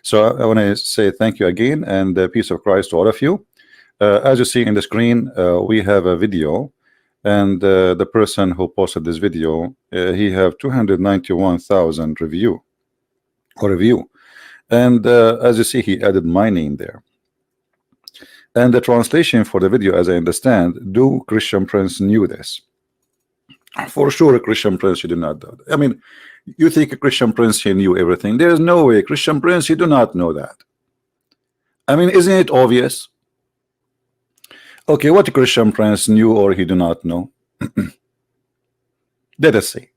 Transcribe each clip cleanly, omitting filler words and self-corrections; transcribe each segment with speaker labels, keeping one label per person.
Speaker 1: So I want to say thank you again, and peace of Christ to all of you. As you see in the screen, we have a video, and the person who posted this video, he have 291,000 review, and as you see, he added my name there. And the translation for the video, as I understand, do Christian Prince knew this? For sure, a Christian Prince, you do not know. I mean, you think a Christian Prince, he knew everything. There is no way, Christian Prince, you do not know that. I mean, isn't it obvious? Okay, what Christian Prince knew or he do not know? Let us see.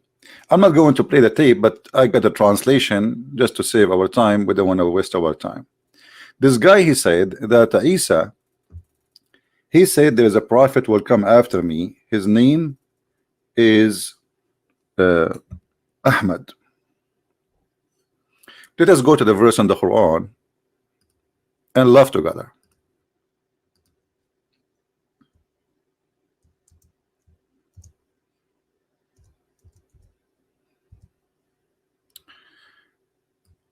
Speaker 1: I'm not going to play the tape, but I got a translation just to save our time. We don't want to waste our time. This guy, he said that Isa, he said there is a prophet will come after me. His name is Ahmad. Let us go to the verse in the Quran and laugh together.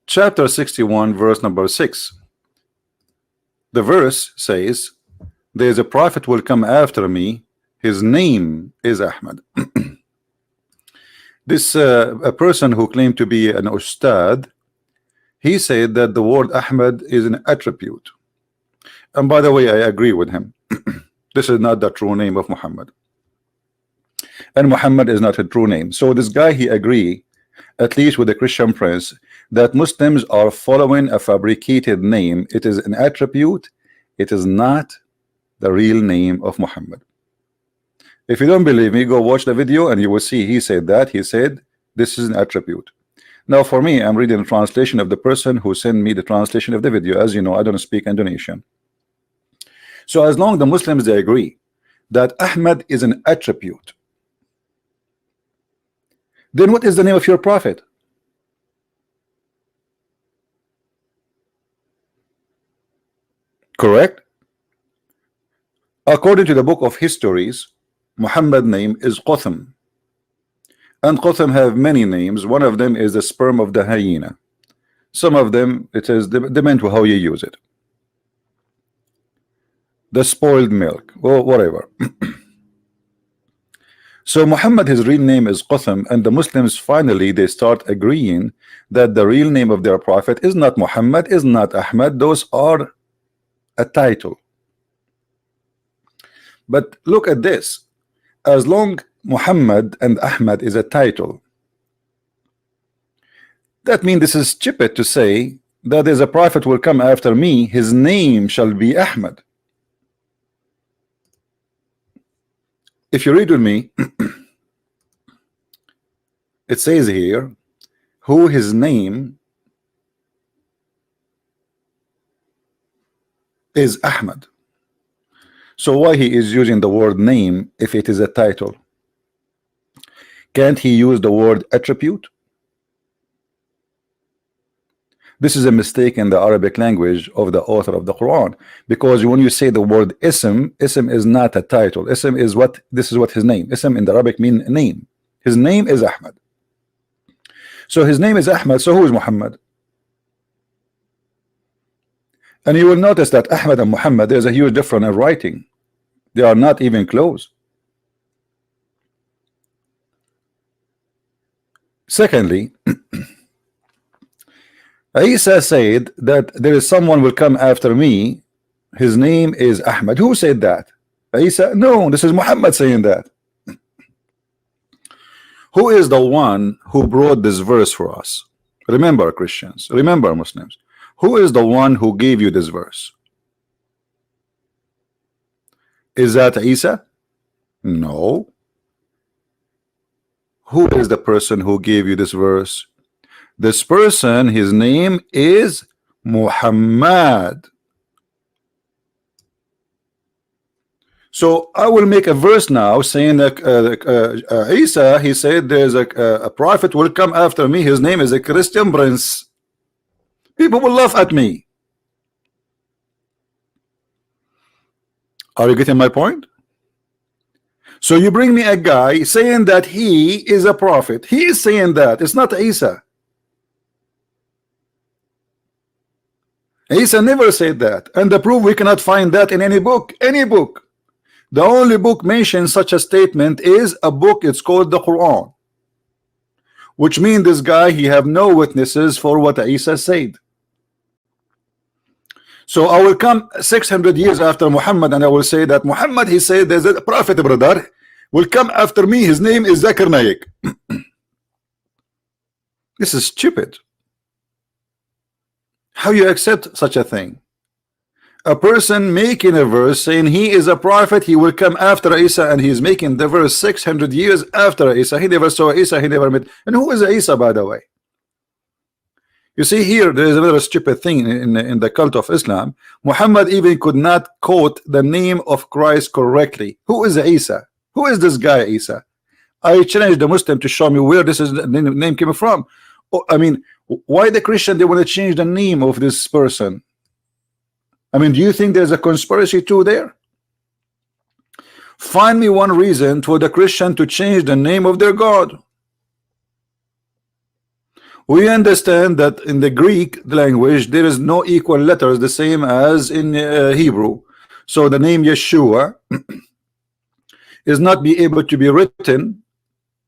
Speaker 1: Chapter 61, verse number 6. The verse says, there is a prophet will come after me. His name is Ahmad. This a person who claimed to be an Ustadz, he said that the word Ahmad is an attribute. And by the way, I agree with him. This is not the true name of Muhammad. And Muhammad is not a true name. So this guy, he agree, at least with the Christian Prince, that Muslims are following a fabricated name. It is an attribute. It is not the real name of Muhammad. If you don't believe me, go watch the video and you will see he said that. He said this is an attribute. Now for me, I'm reading the translation of the person who sent me the translation of the video. As you know, I don't speak Indonesian. So as long as the Muslims, they agree that Ahmad is an attribute, then what is the name of your prophet? Correct? According to the book of histories, Muhammad's name is Qutham, and Qutham have many names. One of them is the sperm of the hyena. Some of them, it is depends on how you use it. The spoiled milk, or whatever. So Muhammad, his real name is Qutham, and the Muslims finally they start agreeing that the real name of their prophet is not Muhammad, is not Ahmad. Those are a title. But look at this. As long Muhammad and Ahmad is a title, that means this is stupid to say that there's a prophet will come after me, his name shall be Ahmad. If you read with me, it says here who his name is Ahmad. So why he is using the word name if it is a title? Can't he use the word attribute? This is a mistake in the Arabic language of the author of the Quran, because when you say the word ism is not a title. Ism is what, this is what his name. Ism in the Arabic mean name. His name is Ahmad. So his name is Ahmad. So who is Muhammad? And you will notice that Ahmad and Muhammad, there's a huge difference in writing. They are not even close. Secondly, Isa said that there is someone will come after me, his name is Ahmad. Who said that? Isa? No, this is Muhammad saying that. Who is the one who brought this verse for us? Remember, Christians, remember, Muslims, who is the one who gave you this verse? Is that Isa? No. Who is the person who gave you this verse? This person, his name is Muhammad. So I will make a verse now saying that Isa, he said there's a prophet will come after me, his name is a Christian Prince. People will laugh at me. Are you getting my point? So you bring me a guy saying that he is a prophet. He is saying that. It's not Isa. Isa never said that, and the proof, we cannot find that in any book. Any book. The only book mentions such a statement is a book, it's called the Quran, which means this guy, he have no witnesses for what Isa said. So I will come 600 years after Muhammad and I will say that Muhammad, he said there's a prophet, brother, will come after me, his name is Zakir Naik. This is stupid. How you accept such a thing? A person making a verse saying he is a prophet, he will come after Isa, and he's making the verse 600 years after Isa. He never saw Isa, he never met. And who is Isa, by the way? You see, here there is another stupid thing in the cult of Islam. Muhammad even could not quote the name of Christ correctly. Who is Isa? Who is this guy Isa? I challenge the Muslim to show me where this is the name came from. Oh, I mean, why the Christian, they want to change the name of this person? I mean, do you think there's a conspiracy too there? Find me one reason for the Christian to change the name of their God. We understand that in the Greek language there is no equal letters the same as in Hebrew. So the name Yeshua is not be able to be written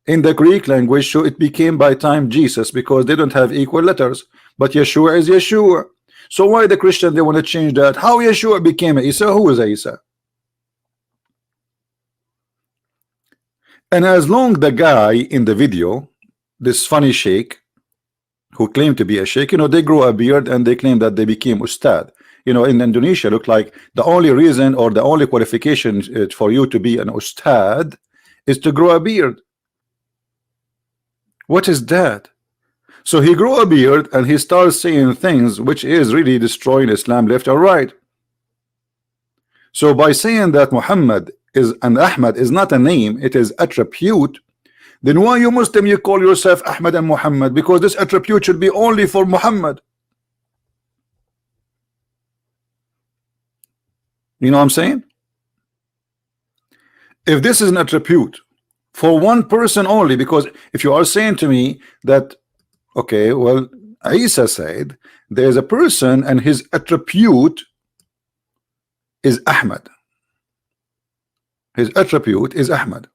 Speaker 1: in the Greek language, so it became by time Jesus, because they don't have equal letters. But Yeshua is Yeshua. So why the Christian, they want to change that? How Yeshua became Isa? Who is Isa? And as long the guy in the video, this funny sheikh who claimed to be a sheikh, you know, they grow a beard and they claim that they became Ustad. You know, in Indonesia, look like the only reason or the only qualification for you to be an Ustad is to grow a beard. What is that? So he grew a beard and he starts saying things which is really destroying Islam left or right. So by saying that Muhammad is and Ahmad is not a name, it is attribute, then why you Muslim you call yourself Ahmad and Muhammad? Because this attribute should be only for Muhammad. You know what I'm saying? If this is an attribute for one person only, because if you are saying to me that, okay, well, Isa said there's a person and his attribute is Ahmad. His attribute is Ahmad.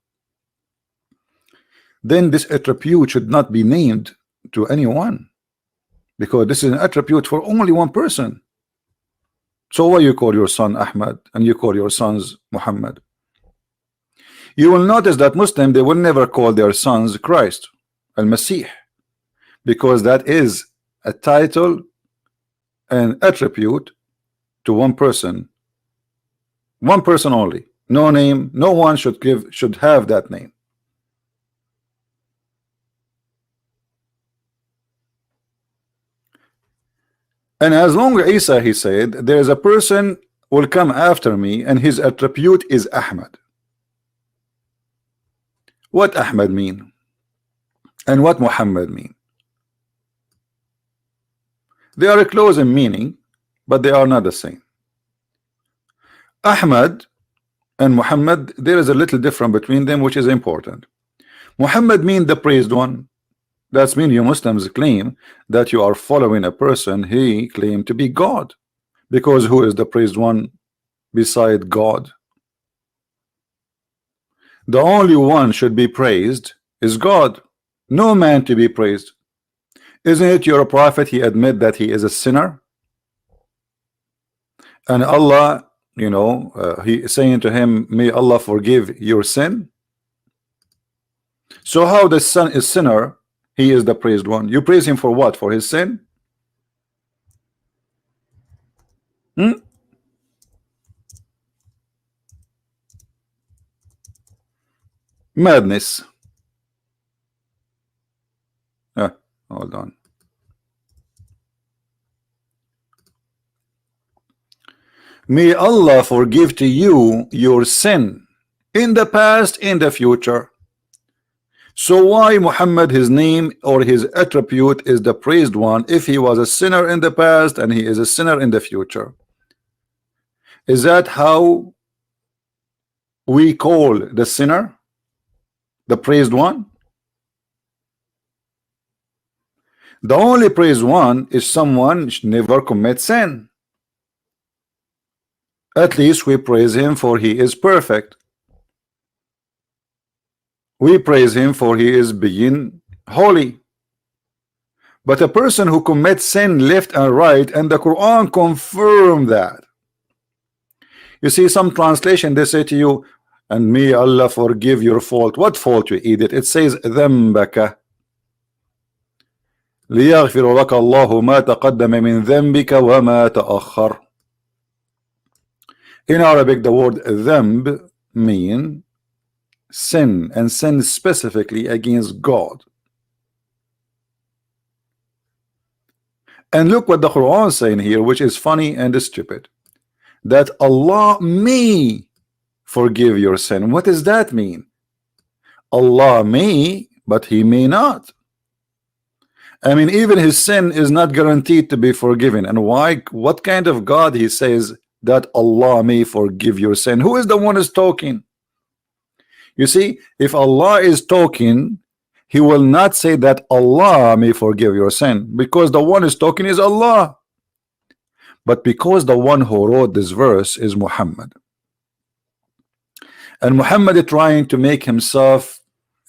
Speaker 1: Then this attribute should not be named to anyone, because this is an attribute for only one person. So why you call your son Ahmad and you call your sons Muhammad? You will notice that Muslim, they will never call their sons Christ, Al-Masih, because that is a title and attribute to one person only. No name, no one should have that name. And as long as Isa, he said, there is a person will come after me and his attribute is Ahmad. What Ahmad mean? And what Muhammad mean? They are close in meaning, but they are not the same. Ahmad and Muhammad, there is a little difference between them, which is important. Muhammad mean the praised one. That's mean you Muslims claim that you are following a person he claimed to be God, because who is the praised one beside God? The only one should be praised is God, no man to be praised. Isn't it your prophet, he admit that he is a sinner, and Allah, you know, he is saying to him, may Allah forgive your sin. So how the son is sinner, he is the praised one? You praise him for what? For his sin? Madness. Hold on. May Allah forgive to you your sin in the past, in the future. So why Muhammad, his name or his attribute is the praised one if he was a sinner in the past and he is a sinner in the future? Is that how we call the sinner the praised one? The only praised one is someone never commits sin. At least we praise him for he is perfect. We praise him for he is being holy. But a person who commits sin left and right, and the Quran confirm that. You see, some translation they say to you, and may Allah forgive your fault. What fault, you idiot? It says ذنبك ليغفر لك الله ما تقدم من ذنبك وما تأخر. In Arabic, the word ذنب mean sin, and sin specifically against God. And look what the Quran is saying here, which is funny and stupid, that Allah may forgive your sin. What does that mean? Allah may, but he may not. I mean, even his sin is not guaranteed to be forgiven. And why? What kind of God he says that Allah may forgive your sin? Who is the one who's talking? You see, if Allah is talking, he will not say that Allah may forgive your sin, because the one who's talking is Allah. But because the one who wrote this verse is Muhammad, and Muhammad is trying to make himself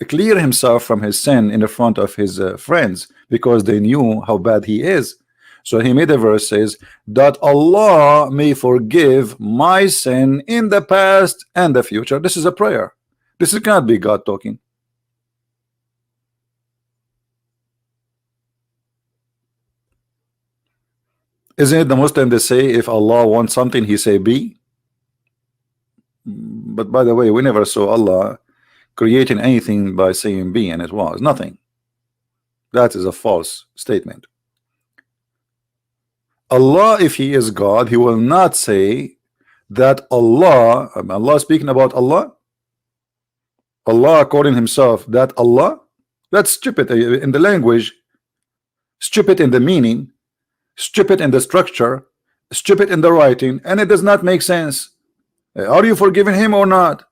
Speaker 1: clear himself from his sin in the front of his friends, because they knew how bad he is. So he made a verse says that Allah may forgive my sin in the past and the future. This is a prayer. This cannot be God talking. Isn't it the Muslim they say if Allah wants something he say be? But by the way, we never saw Allah creating anything by saying be, and it was nothing. That is a false statement. Allah, if he is God, he will not say that Allah speaking about Allah according himself, that Allah, that's stupid in the language, stupid in the meaning, stupid in the structure, stupid in the writing, and it does not make sense. Are you forgiving him or not?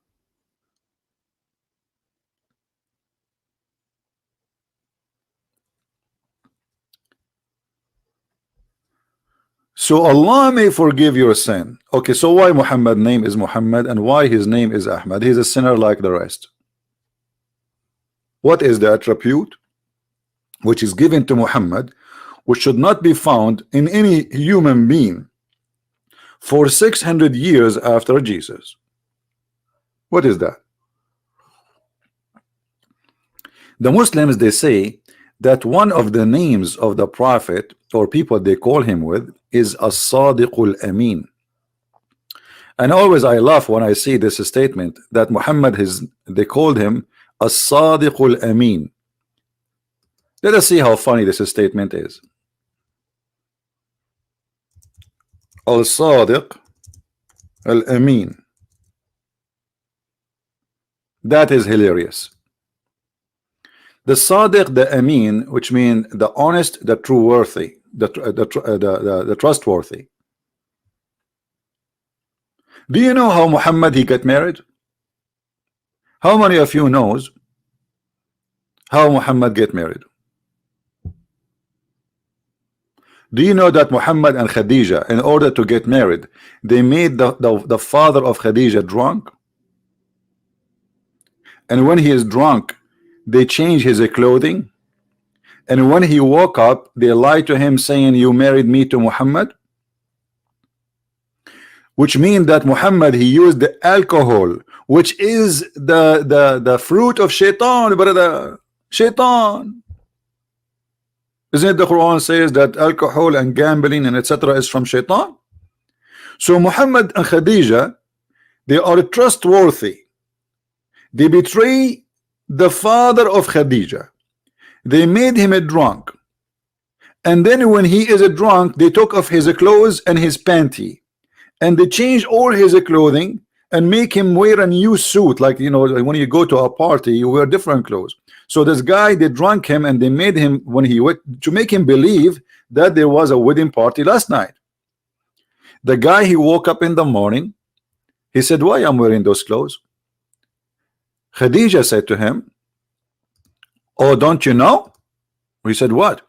Speaker 1: So Allah may forgive your sin. Okay, so why Muhammad's name is Muhammad and why his name is Ahmad? He's a sinner like the rest. What is the attribute which is given to Muhammad, which should not be found in any human being for 600 years after Jesus? What is that? The Muslims, they say that one of the names of the prophet, or people they call him with, is as-Sadiqul Amin. And always I laugh when I see this statement that Muhammad they called him as-Sadiqul Amin. Let us see how funny this statement is. Al-Sadiq Al-Amin. That is hilarious. The Sadiq, the Amin, which means the honest, the trustworthy, the trustworthy. Do you know how Muhammad he got married? How many of you knows how Muhammad get married? Do you know that Muhammad and Khadija, in order to get married, they made the father of Khadija drunk? And when he is drunk, they change his clothing, and when he woke up, they lied to him saying, you married me to Muhammad, which means that Muhammad he used the alcohol, which is the fruit of shaitan, brother. Shaitan. Isn't it the Quran says that alcohol and gambling and etc. is from shaitan? So Muhammad and Khadija, they are trustworthy. They betray the father of Khadija. They made him a drunk, and then when he is a drunk, they took off his clothes and his panty, and they change all his clothing and make him wear a new suit. Like, you know, when you go to a party, you wear different clothes. So this guy, they drunk him and they made him, when he went to make him believe that there was a wedding party last night. The guy, he woke up in the morning, he said, why I'm wearing those clothes? Khadija said to him, oh, don't you know? He said, what?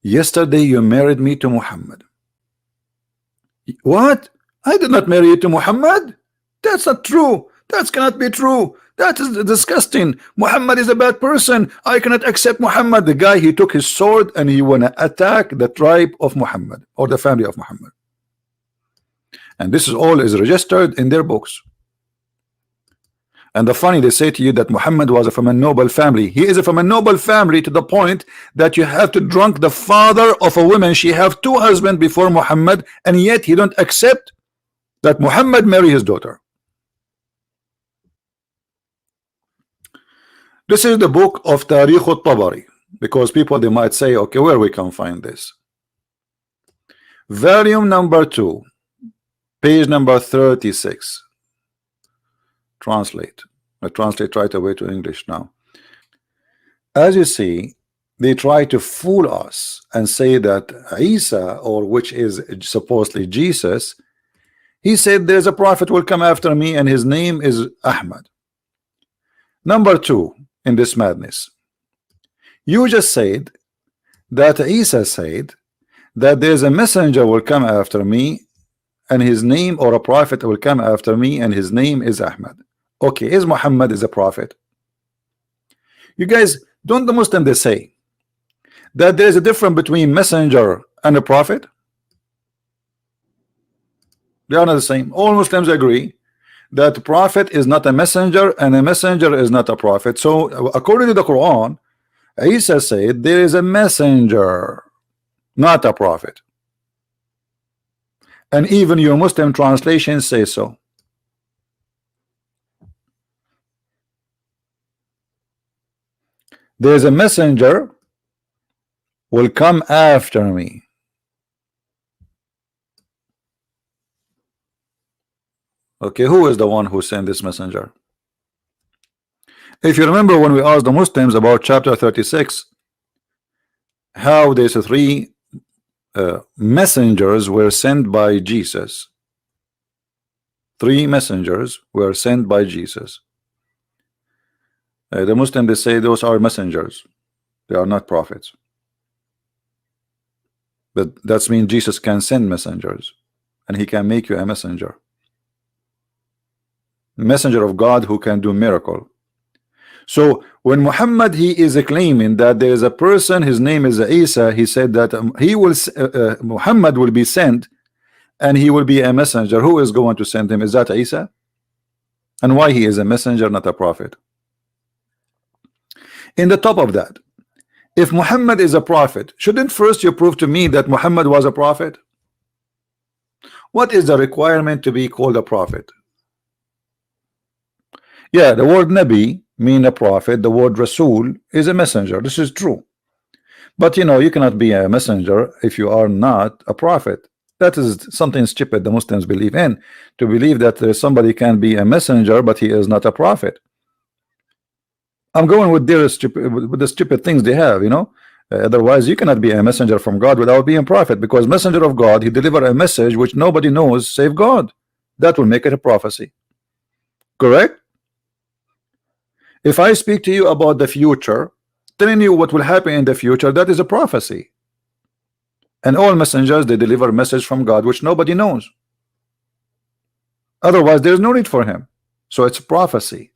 Speaker 1: Yesterday you married me to Muhammad. What? I did not marry you to Muhammad. That's not true. That cannot be true. That is disgusting. Muhammad is a bad person. I cannot accept Muhammad. The guy, he took his sword and he wanna attack the tribe of Muhammad or the family of Muhammad. And this is all is registered in their books. And the funny, they say to you that Muhammad was from a noble family. He is from a noble family to the point that you have to drunk the father of a woman. She have 2 husbands before Muhammad, and yet he don't accept that Muhammad marry his daughter. This is the book of Tariq al-Tabari, because people, they might say, okay, where we can find this? Volume number 2, page number 36. Translate. I translate right away to English now. As you see, they try to fool us and say that Isa, or which is supposedly Jesus, he said there's a prophet will come after me and his name is Ahmad. Number 2 in this madness, you just said that Isa said that there's a messenger will come after me and his name, or a prophet will come after me and his name is Ahmad. Okay, is Muhammad is a prophet? You guys, don't the Muslims they say that there is a difference between messenger and a prophet? They are not the same. All Muslims agree that the prophet is not a messenger and a messenger is not a prophet. So according to the Quran, Isa said there is a messenger, not a prophet. And even your Muslim translations say so. There's a messenger will come after me. Okay, who is the one who sent this messenger? If you remember when we asked the Muslims about chapter 36, how there's 3 messengers were sent by Jesus. 3 messengers were sent by Jesus. The Muslims, they say those are messengers. They are not prophets. But that means Jesus can send messengers and he can make you a messenger. Messenger of God who can do miracle. So when Muhammad, he is claiming that there is a person, his name is Isa, he said that he will Muhammad will be sent and he will be a messenger. Who is going to send him? Is that Isa? And why he is a messenger, not a prophet? In the top of that, if Muhammad is a prophet, shouldn't first you prove to me that Muhammad was a prophet? What is the requirement to be called a prophet? Yeah, the word Nabi mean a prophet. The word Rasul is a messenger. This is true. But you know, you cannot be a messenger if you are not a prophet. That is something stupid the Muslims believe in, to believe that somebody can be a messenger but he is not a prophet. I'm going with their with the stupid things they have, you know. Otherwise you cannot be a messenger from God without being a prophet, because messenger of God, he deliver a message which nobody knows save God. That will make it a prophecy. Correct? If I speak to you about the future, telling you what will happen in the future, that is a prophecy. And all messengers, they deliver a message from God which nobody knows. Otherwise there's no need for him. So it's prophecy.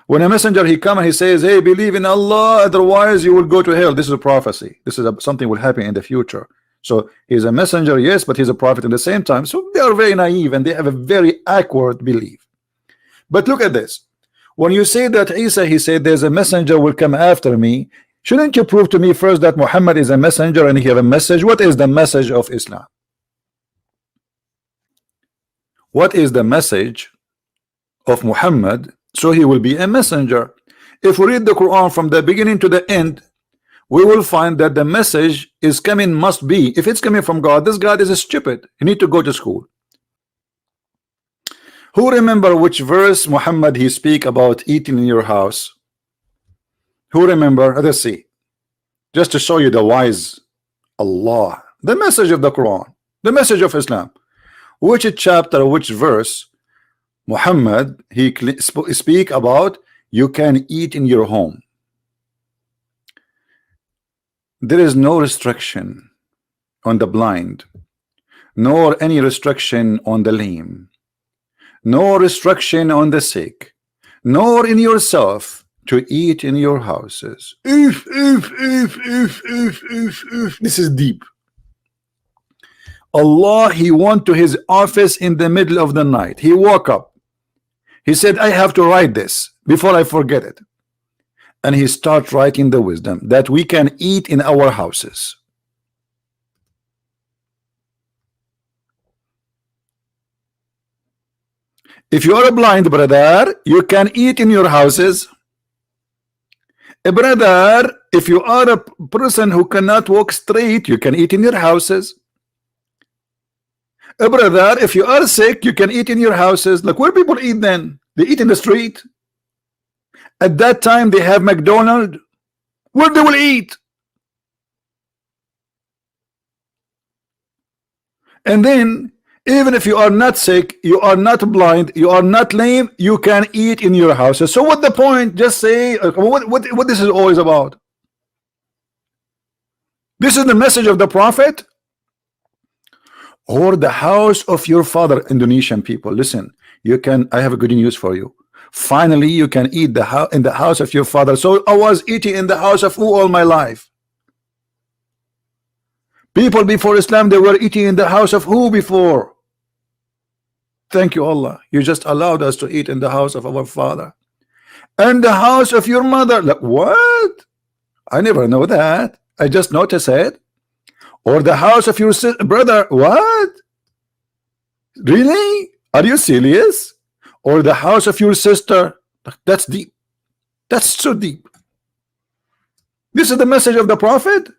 Speaker 1: When a messenger, he come and he says, hey, believe in Allah, otherwise you will go to hell. This is a prophecy. This is something will happen in the future. So he's a messenger, yes, but he's a prophet at the same time. So they are very naive and they have a very awkward belief. But look at this. When you say that Isa, he said there's a messenger will come after me, shouldn't you prove to me first that Muhammad is a messenger and he have a message? What is the message of Islam? What is the message of Muhammad? So he will be a messenger. If we read the Quran from the beginning to the end, we will find that the message is coming, must be, if it's coming from God, this God is a stupid. You need to go to school. Who remember which verse Muhammad he speak about eating in your house? Who remember? Let's see. Just to show you the wise Allah, the message of the Quran, the message of Islam. Which chapter, which verse Muhammad he speak about you can eat in your home? There is no restriction on the blind, nor any restriction on the lame, no restriction on the sick, nor in yourself to eat in your houses. This is deep. Allah, he went to his office in the middle of the night. He woke up. He said, I have to write this before I forget it. And he started writing the wisdom that we can eat in our houses. If you are a blind brother, you can eat in your houses. A brother, if you are a person who cannot walk straight, you can eat in your houses. A brother, if you are sick, you can eat in your houses. Like, where people eat then? They eat in the street. At that time, they have McDonald's. Where they will eat? And then, even if you are not sick, you are not blind, you are not lame, you can eat in your houses. So what the point? Just say what this is always about. This is the message of the Prophet, or the house of your father. Indonesian people, listen, you can, I have a good news for you. Finally, you can eat in the house of your father. So I was eating in the house of who all my life? People before Islam, they were eating in the house of who before? Thank you, Allah. You just allowed us to eat in the house of our father. And the house of your mother. Like, what? I never know that. I just noticed it. Or the house of your brother. What? Really? Are you serious? Or the house of your sister. That's deep. That's so deep. This is the message of the Prophet.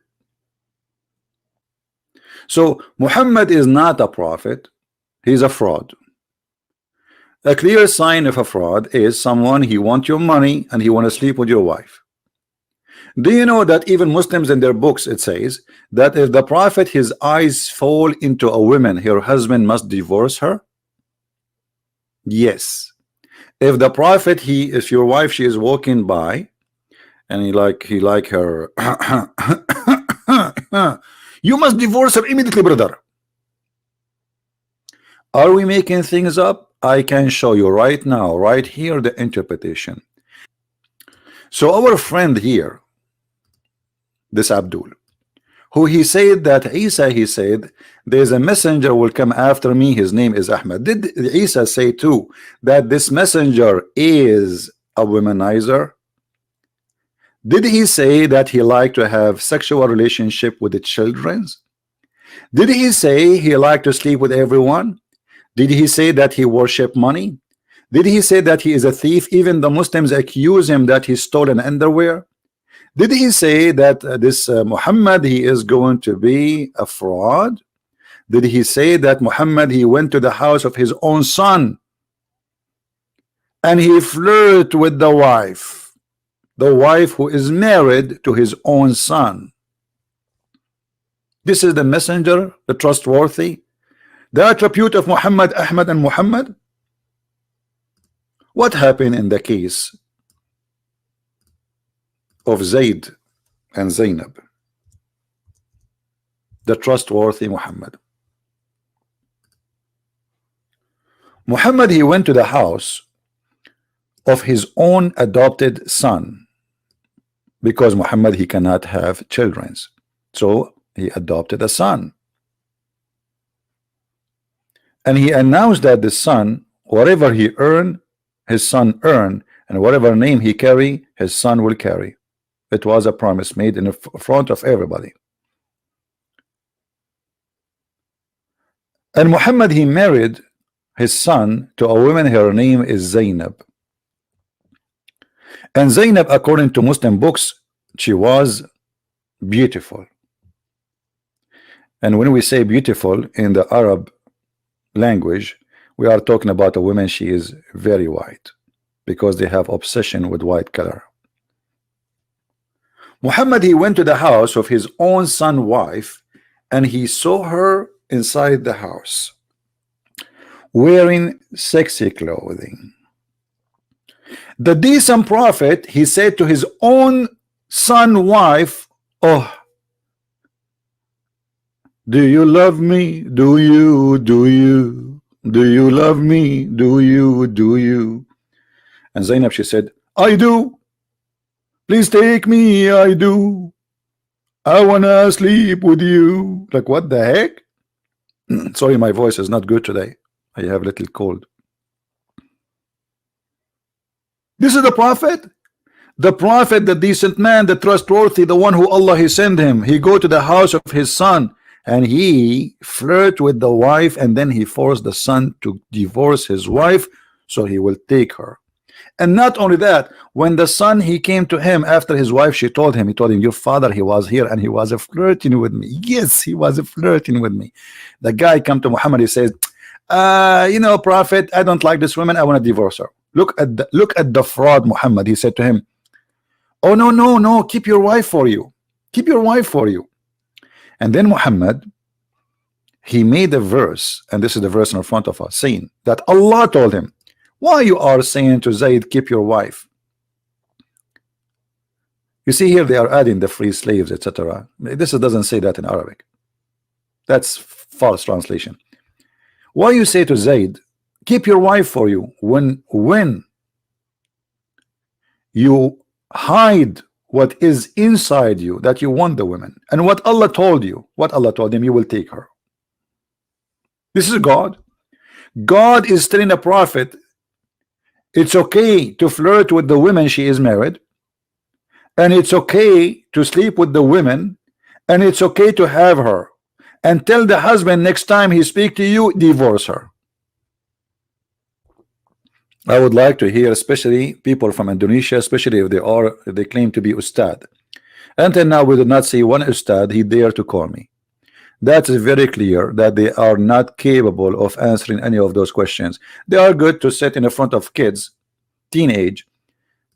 Speaker 1: So Muhammad is not a prophet. He's a fraud. A clear sign of a fraud is someone, he wants your money and he want to sleep with your wife. Do you know that even Muslims in their books, it says that if the Prophet, his eyes fall into a woman, her husband must divorce her? Yes. If the Prophet, if your wife, she is walking by and he like her you must divorce her immediately, brother. Are we making things up? I can show you right now, right here, the interpretation. So our friend here, this Abdul, who he said that Isa, he said, there's a messenger will come after me, his name is Ahmed. Did Isa say too that this messenger is a womanizer? Did he say that he liked to have sexual relationship with the children? Did he say he liked to sleep with everyone? Did he say that he worship money? Did he say that he is a thief? Even the Muslims accuse him that he stole an underwear. Did he say that this Muhammad, he is going to be a fraud? Did he say that Muhammad, he went to the house of his own son and he flirted with the wife who is married to his own son? This is the messenger, the trustworthy, the attribute of Muhammad, Ahmad, and Muhammad. What happened in the case of Zayd and Zainab, the trustworthy Muhammad? Muhammad, he went to the house of his own adopted son, because Muhammad, he cannot have children, so he adopted a son, and he announced that the son, whatever he earned, his son earned, and whatever name he carry, his son will carry. It was a promise made in front of everybody. And Muhammad, he married his son to a woman, her name is Zainab. And Zainab, according to Muslim books, she was beautiful. And when we say beautiful in the Arab language, we are talking about a woman, she is very white, because they have obsession with white color. Muhammad, he went to the house of his own son wife, and he saw her inside the house wearing sexy clothing. The decent prophet, he said to his own son wife, oh, Do you love me? Do you? Do you? Do you love me? Do you? Do you? And Zainab, she said, I do. Please take me. I do. I wanna sleep with you. Like, what the heck? Sorry, my voice is not good today. I have a little cold. This is the prophet, the decent man, the trustworthy, the one who Allah he sent him. He go to the house of his son and he flirt with the wife, and then he forced the son to divorce his wife so he will take her. And not only that, when the son he came to him after his wife, he told him, your father, he was here and he was flirting with me. Yes, he was flirting with me. The guy come to Muhammad, he says, prophet, I don't like this woman, I want to divorce her. Look at the fraud, Muhammad. He said to him, oh no, keep your wife for you, keep your wife for you. And then Muhammad, he made a verse, and this is the verse in front of us, saying that Allah told him, why you are saying to Zayd, keep your wife? You see here they are adding the free slaves, etc. This doesn't say that in Arabic. That's false translation. Why you say to Zayd, keep your wife for you, when you hide what is inside you, that you want the woman, and what Allah told you, what Allah told him, you will take her. This is God. God is telling the prophet it's okay to flirt with the women she is married, and it's okay to sleep with the women, and it's okay to have her, and tell the husband next time he speak to you, divorce her. I would like to hear, especially people from Indonesia, especially if they claim to be Ustadz. Until now we did not see one Ustadz he dare to call me. That is very clear that they are not capable of answering any of those questions. They are good to sit in the front of kids, teenage,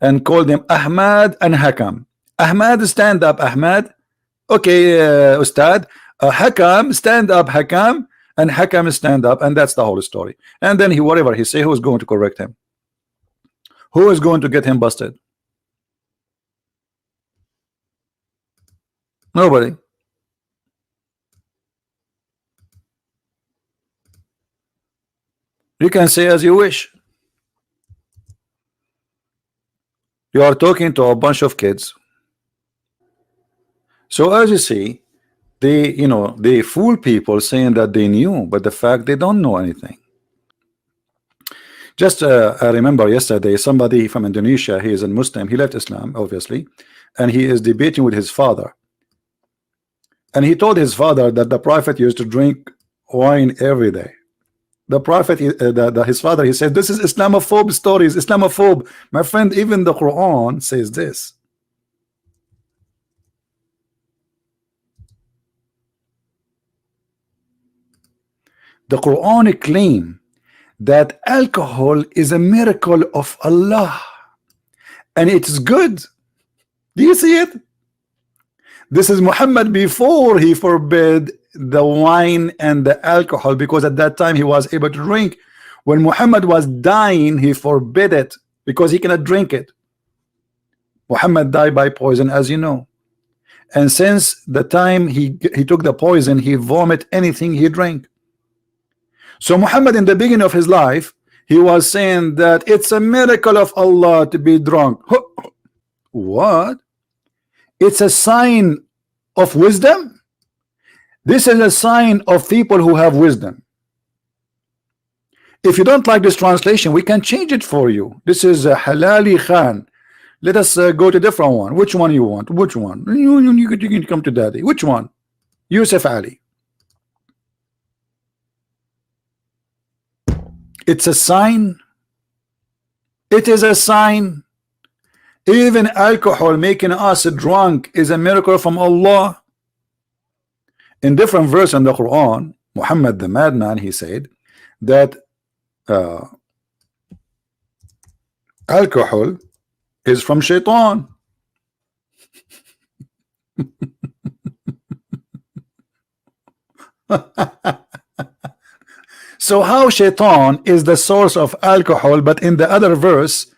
Speaker 1: and call them Ahmad and Hakam. Ahmad, stand up, Ahmad. Okay, Ustad. Hakam, stand up, Hakam. And Hakam, stand up. And that's the whole story. And then whatever he say, who is going to correct him? Who is going to get him busted? Nobody. You can say as you wish. You are talking to a bunch of kids. So as you see, they fool people saying that they knew, but the fact they don't know anything. Just I remember yesterday somebody from Indonesia, he is a Muslim, he left Islam obviously, and he is debating with his father, and he told his father that the prophet used to drink wine every day. The prophet, his father, he said, this is Islamophobe stories, Islamophobe. My friend, even the Quran says this. The Quran claim that alcohol is a miracle of Allah and it's good. Do you see it? This is Muhammad before he forbid the wine and the alcohol, because at that time he was able to drink. When Muhammad was dying, he forbid it because he cannot drink it. Muhammad died by poison, as you know, and since the time he took the poison, he vomit anything he drank. So Muhammad, in the beginning of his life, he was saying that it's a miracle of Allah to be drunk. What? It's a sign of wisdom. This is a sign of people who have wisdom. If you don't like this translation, we can change it for you. This is Halali Khan. Let us go to a different one. Which one you want? Which one? You can come to daddy. Which one? Yusuf Ali. It's a sign. It is a sign. Even alcohol making us drunk is a miracle from Allah. In different verse in the Quran, Muhammad the madman, he said that alcohol is from shaitan. So how shaitan is the source of alcohol, but in the other verse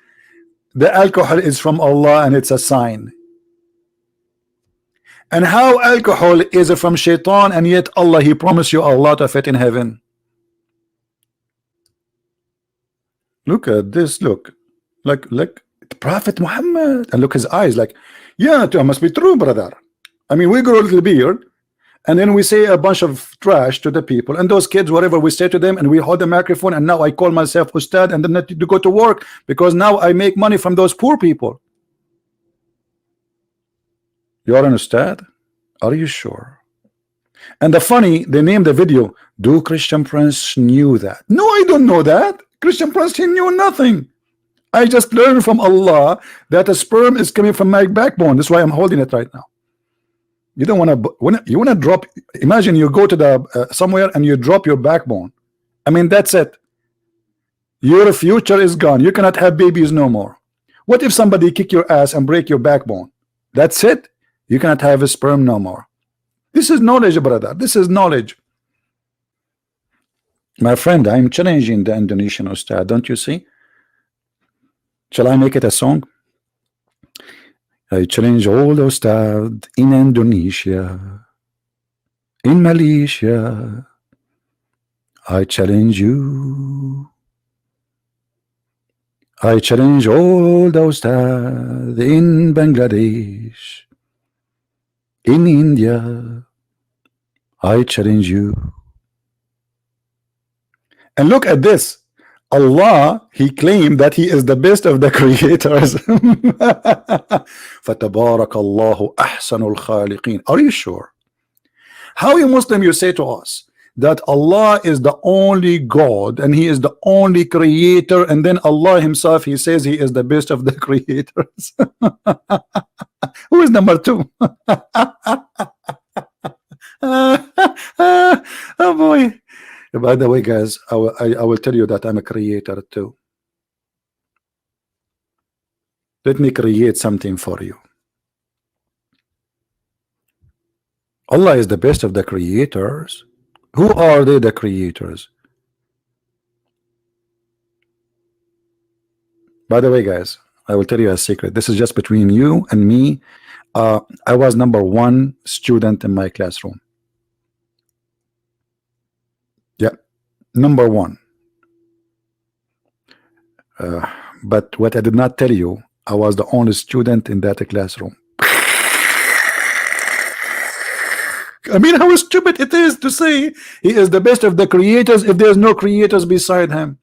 Speaker 1: the alcohol is from Allah and it's a sign? And how alcohol is from shaitan, and yet Allah, He promised you a lot of it in heaven. Look at this, look the Prophet Muhammad, and look his eyes, like, yeah, it must be true, brother. I mean, we grow a little beard, and then we say a bunch of trash to the people, and those kids, whatever we say to them, and we hold the microphone, and now I call myself Ustad, and then to go to work because now I make money from those poor people. You are an Ustad? Are you sure? And the funny, they named the video, do Christian Prince knew that? No, I don't know that. Christian Prince, he knew nothing. I just learned from Allah that a sperm is coming from my backbone. That's why I'm holding it right now. You don't want to, you want to drop, imagine you go to the somewhere and you drop your backbone. I mean, that's it. Your future is gone. You cannot have babies no more. What if somebody kick your ass and break your backbone? That's it. You cannot have a sperm no more. This is knowledge, brother. This is knowledge. My friend, I'm challenging the Indonesian Ustad, don't you see? Shall I make it a song? I challenge all the Ustad in Indonesia, in Malaysia. I challenge you. I challenge all the Ustad in Bangladesh, in India. I challenge you. And look at this. Allah, He claimed that He is the best of the creators. فَتَبَارَكَ اللَّهُ أَحْسَنُ الْخَالِقِينَ. Are you sure? How you Muslim you say to us that Allah is the only God and He is the only creator, and then Allah Himself, He says He is the best of the creators? Who is number two? Oh boy. By the way, guys, I will tell you that I'm a creator too. Let me create something for you. Allah is the best of the creators. Who are they, the creators? By the way, guys, I will tell you a secret. This is just between you and me. I was number one student in my classroom. Yeah, number one. But what I did not tell you, I was the only student in that classroom. I mean, how stupid it is to say He is the best of the creators if there's no creators beside Him.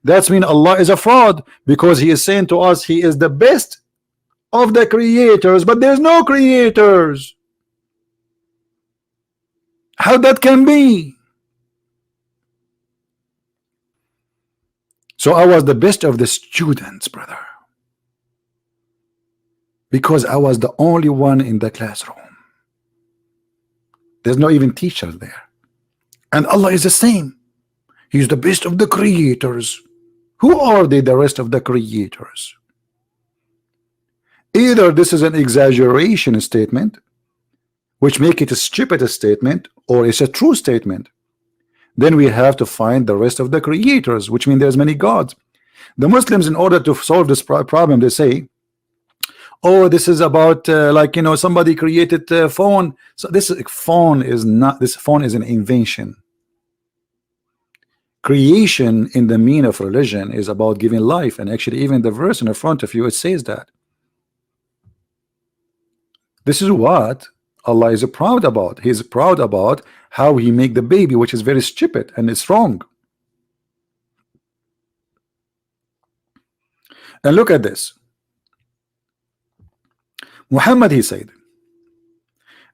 Speaker 1: That's mean Allah is a fraud, because He is saying to us He is the best of the creators, but there's no creators. How that can be? So I was the best of the students, brother, because I was the only one in the classroom. There's no even teachers there. And Allah is the same. He's the best of the creators. Who are they, the rest of the creators? Either this is an exaggeration statement, which make it a stupid statement, or it's a true statement. Then we have to find the rest of the creators, which means there's many gods. The Muslims, in order to solve this problem, they say, oh, this is about like, you know, somebody created a phone. So this phone is not, this phone is an invention. Creation in the meaning of religion is about giving life, and actually even the verse in the front of you, it says that. This is what Allah is proud about. He's proud about how He make the baby, which is very stupid and it's wrong. And look at this. Muhammad, he said,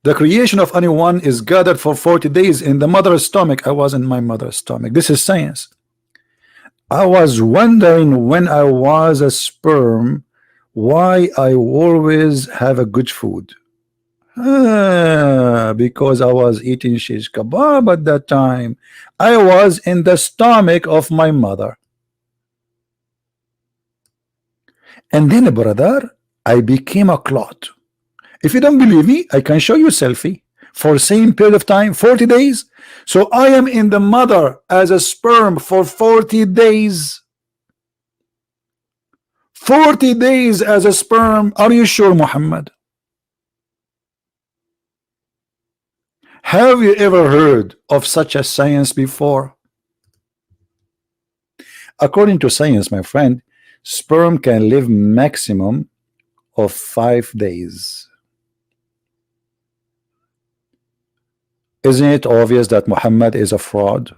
Speaker 1: the creation of anyone is gathered for 40 days in the mother's stomach. I was in my mother's stomach. This is science. I was wondering when I was a sperm why I always have a good food. Because I was eating shish kebab at that time. I was in the stomach of my mother. And then, brother, I became a clot. If you don't believe me, I can show you selfie for the same period of time, 40 days. So I am in the mother as a sperm for 40 days. 40 days as a sperm. Are you sure, Muhammad? Have you ever heard of such a science before? According to science, my friend, sperm can live maximum of 5 days. Isn't it obvious that Muhammad is a fraud?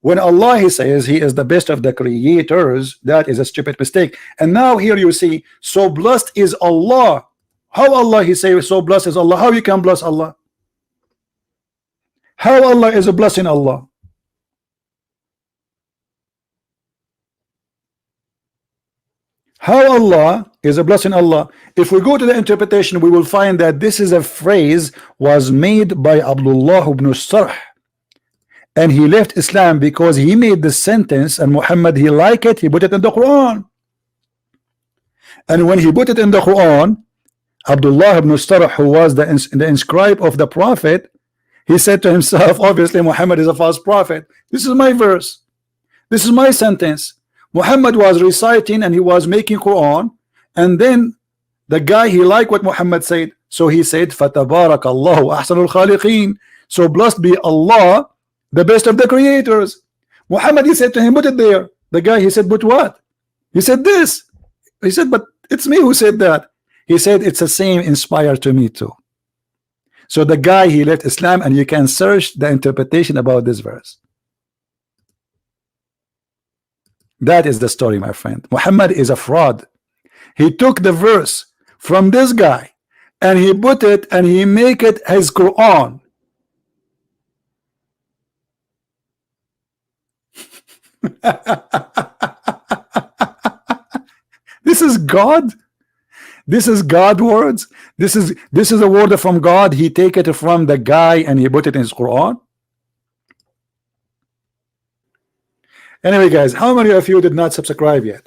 Speaker 1: When Allah he says he is the best of the creators, that is a stupid mistake. And now here you see, so blessed is Allah. How Allah he say so blessed is Allah? How you can bless Allah? How Allah is a blessing Allah? How Allah is a blessing Allah? If we go to the interpretation, we will find that this is a phrase was made by Abdullah ibn Sarh, and he left Islam because he made the sentence, and Muhammad he liked it, he put it in the Quran. And when he put it in the Quran, Abdullah ibn Sarh, who was the inscribe of the Prophet, he said to himself, obviously Muhammad is a false prophet. This is my verse, this is my sentence. Muhammad was reciting and he was making Quran, and then the guy he liked what Muhammad said, so he said فَتَبَارَكَ اللَّهُ أَحْسَنُ الْخَالِقِينَ, so blessed be Allah, the best of the creators. Muhammad he said to him, put it there. The guy he said, but what? He said this. He said, but it's me who said that. He said, it's the same inspired to me too. So the guy he left Islam, and you can search the interpretation about this verse. That is the story, my friend. Muhammad is a fraud. He took the verse from this guy and he put it and he make it his Quran. This is God. This is God words. This is a word from God. He take it from the guy and he put it in his Quran. Anyway, guys, how many of you did not subscribe yet?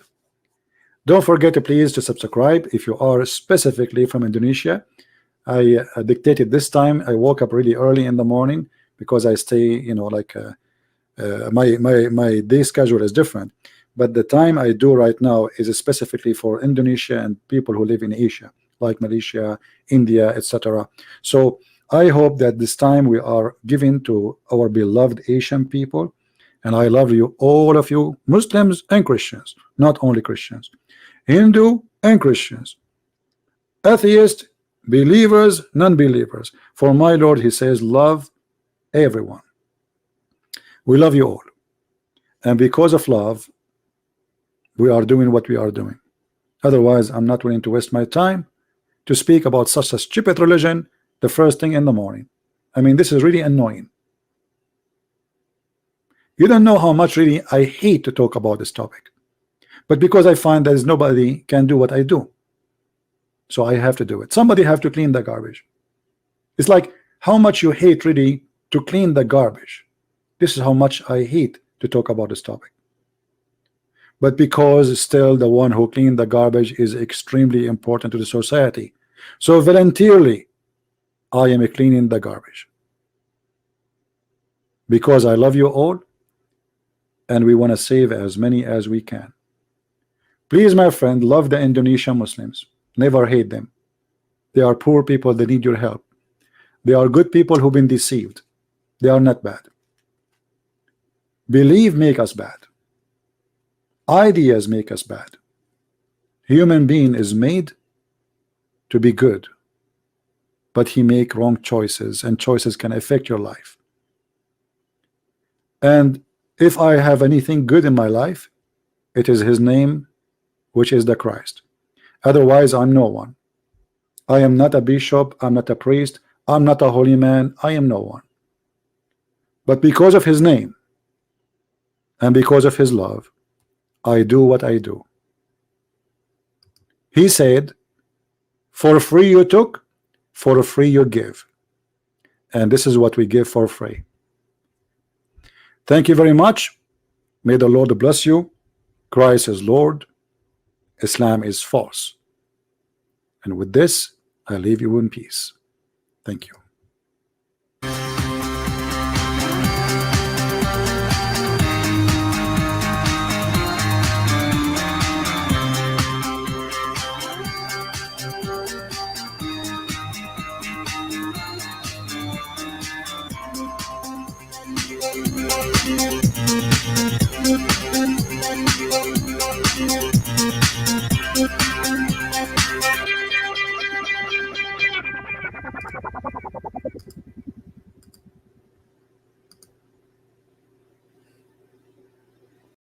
Speaker 1: Don't forget to please to subscribe if you are specifically from Indonesia. I dictated this time. I woke up really early in the morning because I stay, you know, like my day schedule is different. But the time I do right now is specifically for Indonesia and people who live in Asia, like Malaysia, India, etc. So I hope that this time we are giving to our beloved Asian people. And I love you, all of you, Muslims and Christians, not only Christians, Hindu and Christians, atheists, believers, non-believers. For my Lord, he says, love everyone. We love you all. And because of love, we are doing what we are doing. Otherwise, I'm not willing to waste my time to speak about such a stupid religion the first thing in the morning. I mean, this is really annoying. You don't know how much really I hate to talk about this topic, but because I find that nobody can do what I do, so I have to do it. Somebody have to clean the garbage. It's like how much you hate really to clean the garbage. This is how much I hate to talk about this topic. But because still the one who clean the garbage is extremely important to the society, so voluntarily I am cleaning the garbage because I love you all. And we want to save as many as we can. Please, my friend, love the Indonesian Muslims. Never hate them. They are poor people. They need your help. They are good people who've been deceived. They are not bad. Believe make us bad. Ideas make us bad. Human being is made to be good, but he make wrong choices, and choices can affect your life. And if I have anything good in my life, it is his name, which is the Christ. Otherwise, I'm no one. I am not a bishop, I'm not a priest, I'm not a holy man, I am no one. But because of his name and because of his love, I do what I do. He said, for free you took, for free you give. And this is what we give for free. Thank you very much. May the Lord bless you. Christ is Lord. Islam is false. And with this, I leave you in peace. Thank you.